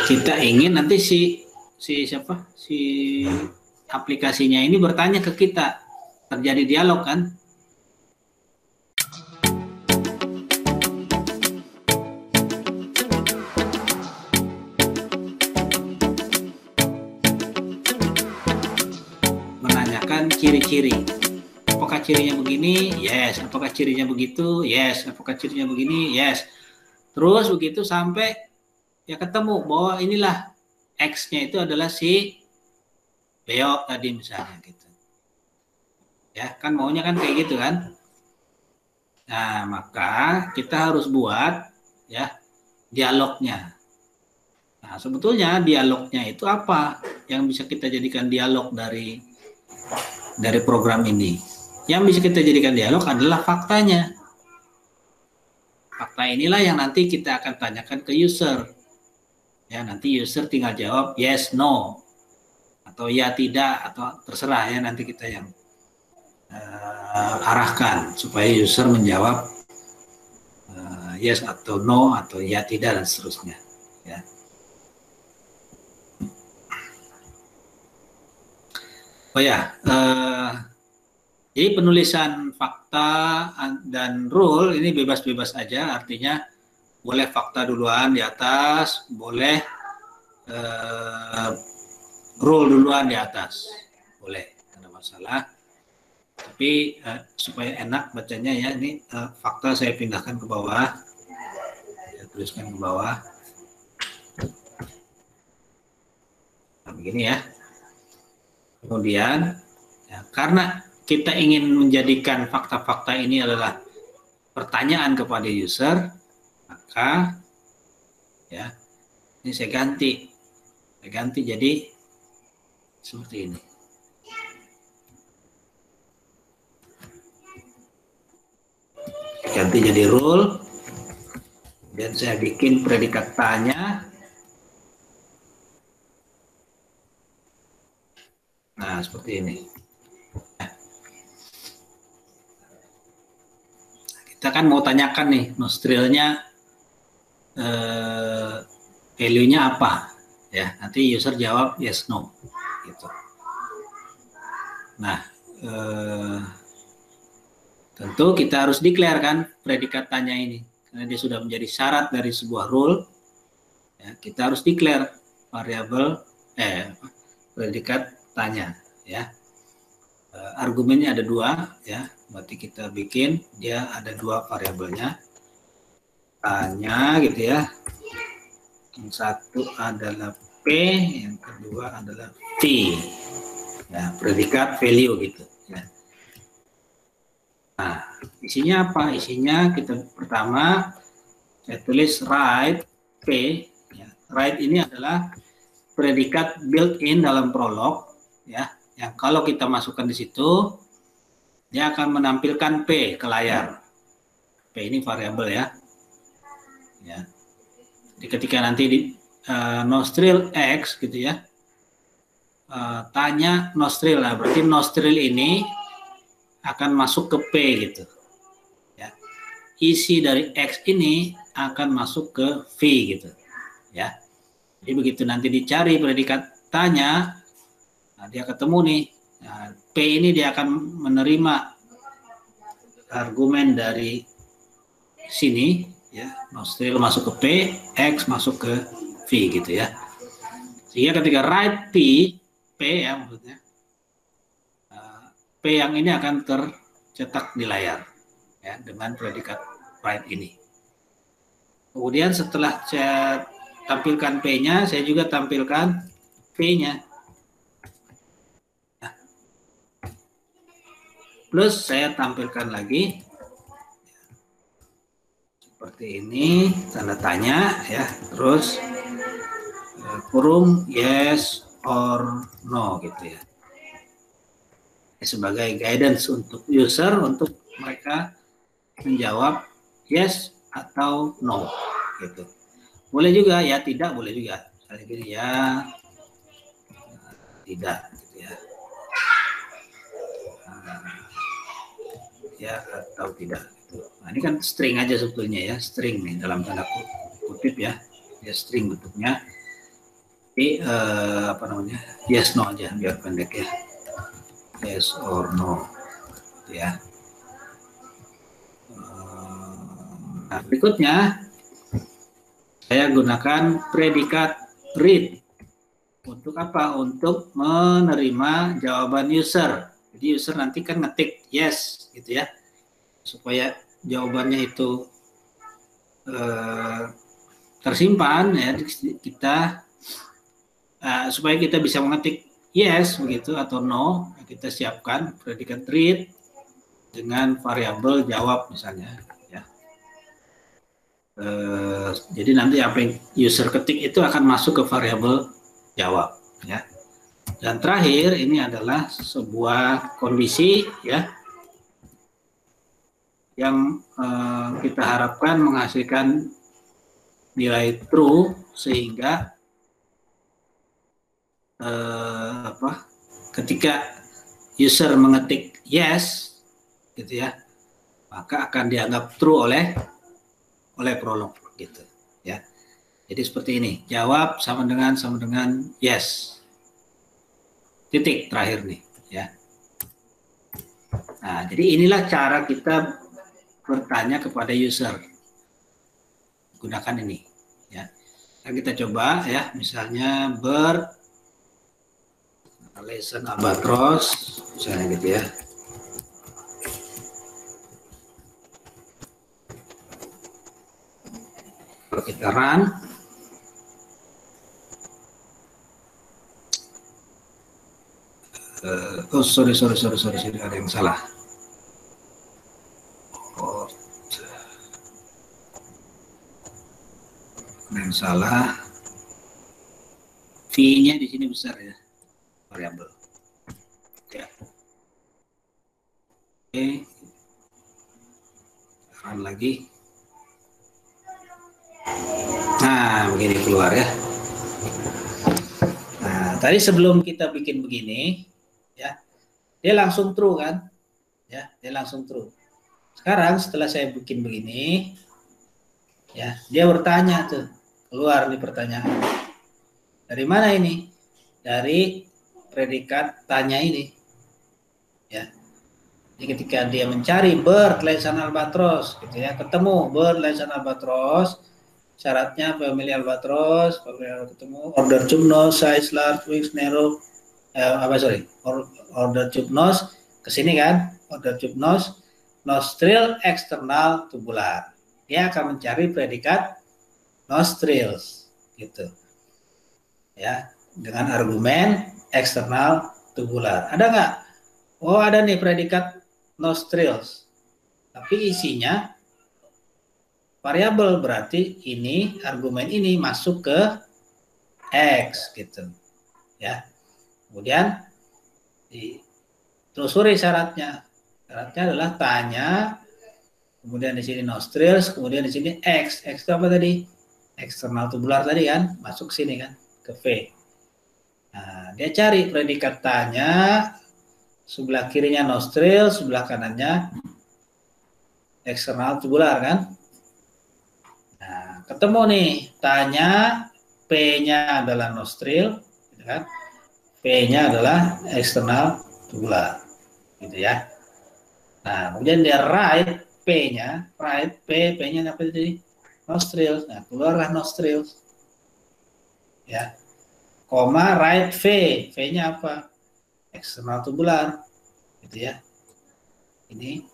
kita ingin nanti si aplikasinya ini bertanya ke kita, terjadi dialog kan. Menanyakan ciri-ciri. Apakah cirinya begini? Yes. Apakah cirinya begitu? Yes. Apakah cirinya begini? Yes. Terus begitu sampai ya ketemu bahwa inilah X-nya itu adalah si Beo tadi misalnya gitu. Ya, kan maunya kan kayak gitu kan. Nah, maka kita harus buat ya dialognya. Nah, sebetulnya dialognya itu apa yang bisa kita jadikan dialog dari program ini? Yang bisa kita jadikan dialog adalah faktanya. Fakta inilah yang nanti kita akan tanyakan ke user. Ya, nanti user tinggal jawab yes, no, atau ya, tidak, atau terserah ya, nanti kita yang arahkan supaya user menjawab yes atau no, atau ya, tidak, dan seterusnya. Ya. Oh ya, jadi penulisan fakta dan rule ini bebas-bebas aja, artinya boleh fakta duluan di atas, boleh rule duluan di atas, boleh, tidak ada masalah. Tapi supaya enak bacanya ya, ini fakta saya pindahkan ke bawah, saya tuliskan ke bawah. Nah, begini ya. Kemudian, ya, karena kita ingin menjadikan fakta-fakta ini adalah pertanyaan kepada user, maka ya ini saya ganti jadi seperti ini. Ganti jadi rule, dan saya bikin predikat tanya. Nah, seperti ini. Kita kan mau tanyakan nih, nostrilnya value-nya apa? Ya, nanti user jawab yes, no, gitu. Nah, tentu kita harus declare kan predikat tanya ini, karena dia sudah menjadi syarat dari sebuah rule. Ya, kita harus declare variabel predikat tanya. Ya, argumennya ada dua, ya, berarti kita bikin dia ada dua variabelnya, tanya gitu ya. Yang satu adalah P, yang kedua adalah V. Ya, predikat value gitu. Ya. Nah, isinya apa? Isinya kita pertama saya tulis write P. Ya. Write ini adalah predikat built-in dalam Prolog, ya. Yang kalau kita masukkan di situ, dia akan menampilkan P ke layar. P ini variabel ya. Ya. Jadi ketika nanti di nostril X gitu ya, tanya nostril lah, berarti nostril ini akan masuk ke P gitu. Ya. Isi dari X ini akan masuk ke V gitu. Ya. Jadi begitu nanti dicari predikat tanya, nah dia ketemu nih. Nah, P ini dia akan menerima argumen dari sini, ya, nostril masuk ke P, X masuk ke V gitu ya. Sehingga ketika write P ya maksudnya, P yang ini akan tercetak di layar ya dengan predikat write ini. Kemudian setelah saya tampilkan P-nya, saya juga tampilkan V-nya. Ya. Plus saya tampilkan lagi seperti ini, tanda tanya ya, terus kurung yes or no gitu ya. Sebagai guidance untuk user untuk mereka menjawab yes atau no gitu. Boleh juga ya tidak, boleh juga. Misalnya gini ya, tidak gitu ya. Ya atau tidak gitu. Nah, ini kan string aja sebetulnya ya, string nih dalam tanda kutip ya. Ya string bentuknya. Jadi apa namanya, yes no aja biar pendek ya, yes or no ya. Nah, berikutnya saya gunakan predikat read. Untuk apa? Untuk menerima jawaban user. Jadi user nanti kan ngetik yes gitu ya, supaya jawabannya itu tersimpan ya, kita supaya kita bisa mengetik yes begitu atau no, kita siapkan predikat read dengan variabel jawab misalnya ya. Jadi nanti apa yang user ketik itu akan masuk ke variabel jawab ya. Dan terakhir ini adalah sebuah kondisi ya yang kita harapkan menghasilkan nilai true, sehingga ketika user mengetik yes gitu ya, maka akan dianggap true oleh prolog gitu ya. Jadi seperti ini, jawab sama dengan yes, titik terakhir nih ya. Nah, jadi inilah cara kita bertanya kepada user, gunakan ini ya. Nah, kita coba ya, misalnya lesson albatros misalnya gitu ya. Kalau kita run, oh sorry, ada yang salah. Yang salah, V-nya di sini besar ya, variabel. Ya. Oke, run lagi. Nah, begini keluar ya. Nah, tadi sebelum kita bikin begini, ya, dia langsung true kan? Ya, dia langsung true. Sekarang setelah saya bikin begini, ya, dia bertanya tuh, keluar nih pertanyaan. Dari mana ini? Dari predikat tanya ini. Ya. Jadi ketika dia mencari bird lesson albatros gitu ya, ketemu bird lesson albatros, syaratnya family albatros, ketemu order chupnos, size large, wings narrow, order chupnos ke sini kan, order chupnos, nostril eksternal tubular. Dia akan mencari predikat nostrils gitu. Ya, dengan argumen eksternal tubular. Ada nggak? Oh, ada nih predikat nostrils. Tapi isinya variabel, berarti ini argumen ini masuk ke X gitu. Ya. Kemudian ditelusuri syaratnya. Syaratnya adalah tanya, kemudian di sini nostrils, kemudian di sini X. X itu apa tadi? Eksternal tubular tadi kan, masuk sini kan, ke V. Nah, dia cari predikat tanya, sebelah kirinya nostril, sebelah kanannya eksternal tubular kan. Nah, ketemu nih, tanya, P-nya adalah nostril, gitu kan? P-nya adalah eksternal tubular, gitu ya. Nah, kemudian dia write P-nya, P-nya apa tadi? Nostril. Nah, keluarlah nostril. Ya. Koma write V, V-nya apa? Eksternal tubular, gitu ya. Ini.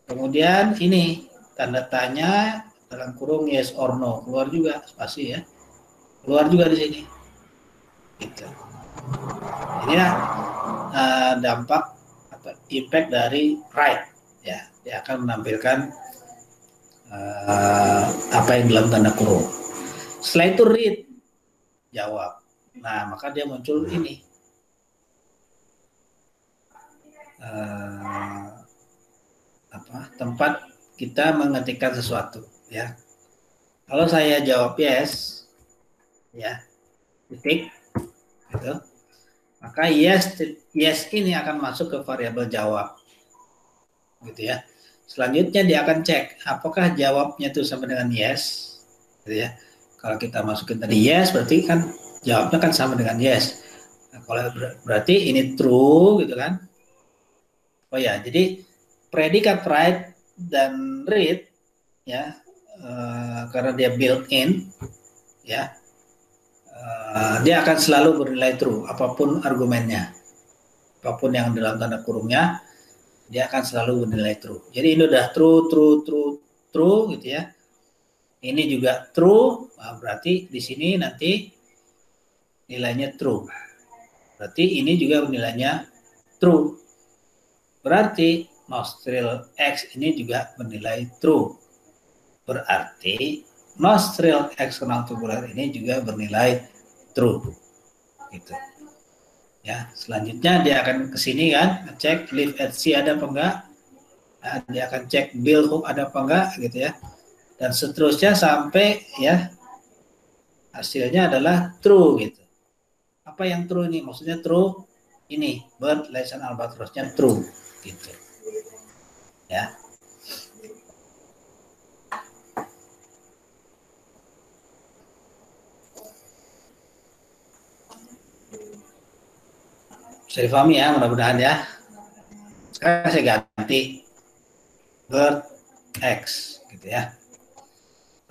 Kemudian ini tanda tanya dalam kurung yes or no, keluar juga spasi ya. Keluar juga di sini. Gitu. Inilah dampak atau impact dari write ya. Dia akan menampilkan apa yang dalam tanda kurung. Setelah itu read, jawab. Nah, maka dia muncul ini. Tempat kita mengetikkan sesuatu ya. Kalau saya jawab yes, ya, titik, gitu, maka yes ini akan masuk ke variabel jawab, gitu ya. Selanjutnya dia akan cek apakah jawabnya itu sama dengan yes, gitu ya. Kalau kita masukin tadi yes, berarti kan jawabnya kan sama dengan yes. Nah, kalau berarti ini true gitu kan. Oh ya, jadi predikat write dan read ya, karena dia built in ya, dia akan selalu bernilai true apapun argumennya, apapun yang dalam tanda kurungnya, dia akan selalu bernilai true. Jadi ini udah true gitu ya. Ini juga true, nah, berarti di sini nanti nilainya true. Berarti ini juga nilainya true. Berarti nostril X ini juga bernilai true. Berarti nostril eksternal tubular ini juga bernilai true. Gitu. Ya, selanjutnya dia akan ke sini kan, cek live at sea ada apa enggak. Nah, dia akan cek build hook ada apa enggak gitu ya. Dan seterusnya sampai ya hasilnya adalah true gitu. Apa yang true ini? Maksudnya true ini bird lesson albatrosnya true gitu. Ya. Bisa difahami ya, mudah-mudahan ya. Sekarang saya ganti bird X gitu ya.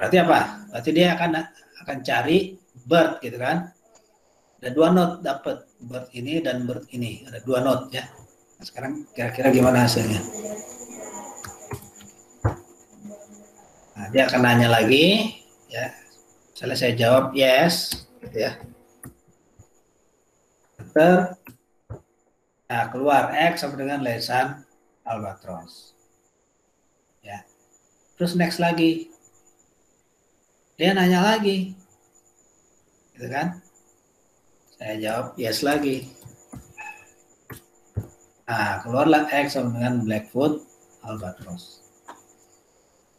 Berarti apa? Berarti dia akan cari bird gitu kan. Ada dua note dapat bird ini dan bird ini. Ada dua note ya. Nah, sekarang kira-kira gimana hasilnya? Nah, dia akan nanya lagi ya. Misalnya saya jawab yes gitu ya. Nah, keluar X sama dengan lesan albatros. Ya. Terus next lagi. Dia nanya lagi. Gitu kan? Saya jawab yes lagi. Nah, keluarlah X sama dengan Blackfoot albatros.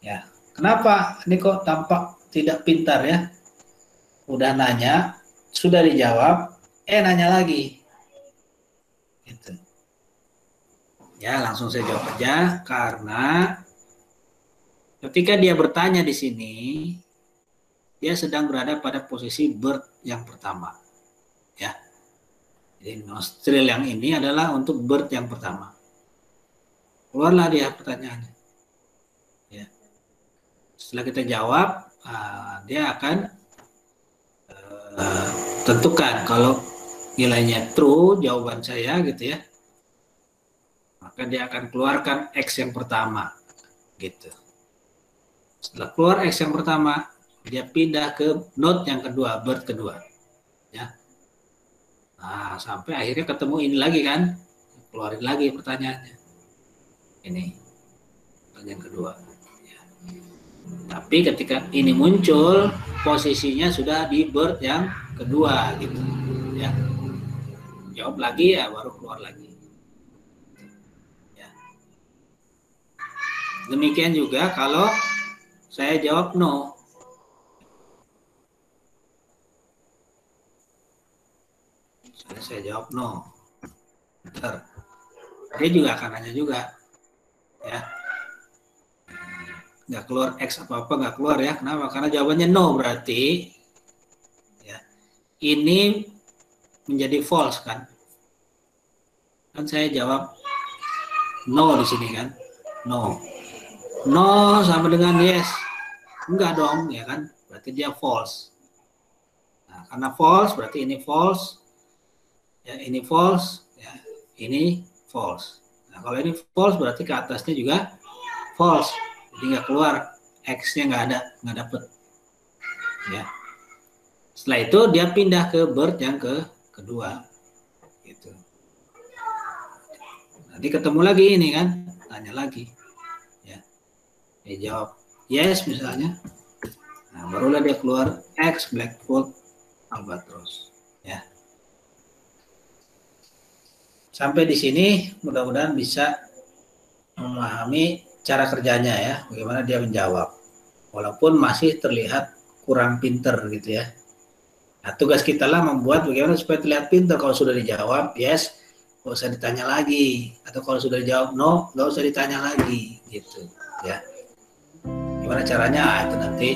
Ya. Kenapa? Ini kok tampak tidak pintar ya? Udah nanya, sudah dijawab, nanya lagi. Gitu. Ya, langsung saya jawab aja karena ketika dia bertanya di sini, dia sedang berada pada posisi bird yang pertama. Ya. Jadi nostril yang ini adalah untuk bird yang pertama. Keluarlah dia pertanyaannya. Ya. Setelah kita jawab, dia akan tentukan kalau nilainya true jawaban saya gitu ya, maka dia akan keluarkan X yang pertama gitu. Setelah keluar X yang pertama, dia pindah ke note yang kedua, bird kedua ya. Nah, sampai akhirnya ketemu ini lagi kan, keluarin lagi pertanyaannya ini, pertanyaan kedua ya. Tapi ketika ini muncul, posisinya sudah di bird yang kedua gitu ya. Jawab lagi ya, baru keluar lagi ya. Demikian juga kalau saya jawab no. Saya jawab no. Bentar. Dia juga akan nanya juga ya. Nggak keluar X apa-apa, nggak keluar ya. Kenapa? Karena jawabannya no, berarti ya, ini menjadi false kan. Kan saya jawab no di sini kan. No. No sama dengan yes. Enggak dong ya kan. Berarti dia false. Nah, karena false berarti ini false. Ya, ini false, ya, ini false. Nah, kalau ini false berarti ke atasnya juga false. Jadi nggak keluar, X-nya nggak dapet. Ya. Setelah itu dia pindah ke bird yang kedua. Gitu. Nanti ketemu lagi ini kan, tanya lagi. Ya. Dia jawab yes misalnya. Nah, barulah dia keluar X Blackfoot albatros. Ya. Sampai di sini mudah-mudahan bisa memahami cara kerjanya ya, bagaimana dia menjawab. Walaupun masih terlihat kurang pinter gitu ya. Nah, tugas kita lah membuat bagaimana supaya terlihat pinter. Kalau sudah dijawab yes, nggak usah ditanya lagi. Atau kalau sudah dijawab no, nggak usah ditanya lagi gitu ya. Gimana caranya? Itu nanti